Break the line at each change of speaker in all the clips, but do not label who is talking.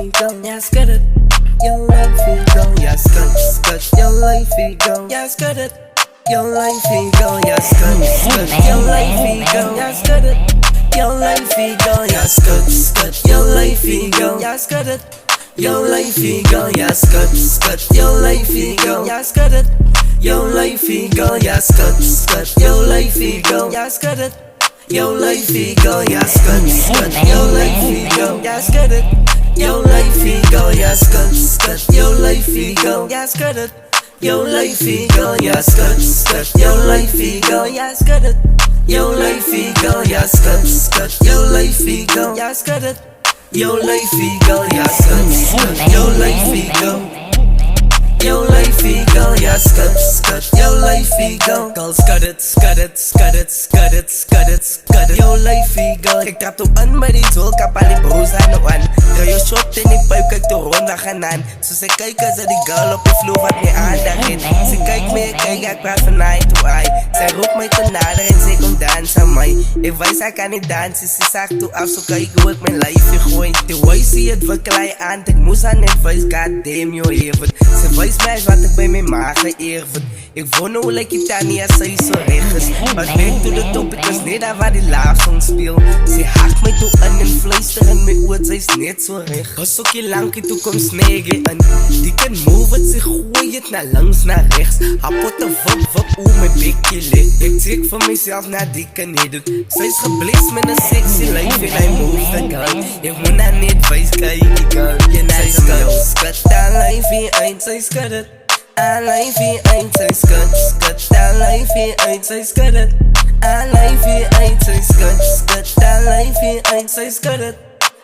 go, ja skud het. Jou lyfie go, ja skud, skud. Jou lyfie go, ja skud het. Jou lyfie go, ja skud, skud. Jou lyfie go, ja skud het. Jou lyfie go, ja skud, skud. Jou lyfie go, ja skud het. Jou lyfie go, ja skud, skud. Jou lyfie go, ja skud het. Jou lyfie go, ja skud, skud. Jou lyfie go, ja skud het. Jou lyfie go, ja skud, skud. Jou lyfie go, ja skud het. Jou lyfie go, ja skud, skud. Jou lyfie go, ja skud het. Jou lyfie go, ja skud, skud. Jou lyfie go, ja skud het. Jou lyfie go, ja skud, skud. Jou lyfie go, ja skud het. Jou lyfie go, ja skud, skud. Jou lyfie go. Jou lyfie go, ja skud, skud. Jou lyfie go. Girl, skud het, skud het, skud het, skud het, skud het, skud het. Jou lyfie go. Kijk dat toe aan met die zol, kap al die broers aan de wan. Draai jou shot in die pijp, kijk toe ronda gaan aan. Zo ze kijken ze die girl op die vloer wat mij aandacht heeft. Ze kijkt me, kijk, ik praat van eye to eye. Zij roept mij te nader en ze komt dansen aan mij. Ik weet zij kan niet dansen, ze zegt toe af, zo kijk hoe ik mijn lyfie gooi. De way zie het verklei aan, ik moest aan het wijs, god damn joh even. Ze wijs mij wat ik bij mijn maag geëerd. Ik woon hoe like Titania, zij zo recht is. Maar ik to de top, ik was net daar waar die laafsong speel. Ze haakt mij toe aan en fluister in mijn oor, zij is net zo recht. Als ook je lang toe komt snijgen en die kan move het, ze gooi het naar langs, naar rechts. Hapot de wop, hoe mijn bekje ligt. Ik trek van mezelf naar die kan niet doen. Zij is gebleest met een sexy life en hij move the gun. Ik moet naar net wijs kijken, girl. Je naar skud, skud, aan lyfie eind, zij skud het. Aan lyfie eind, zij skud, skud. Aan lyfie eind, zij skud het. Aan lyfie eind, zij skud, skud. Aan lyfie eind, zij skud het.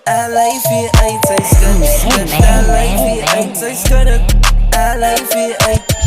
Aan lyfie eind, zij skud, skud. Aan lyfie eind, zij skud het. Aan lyfie eind.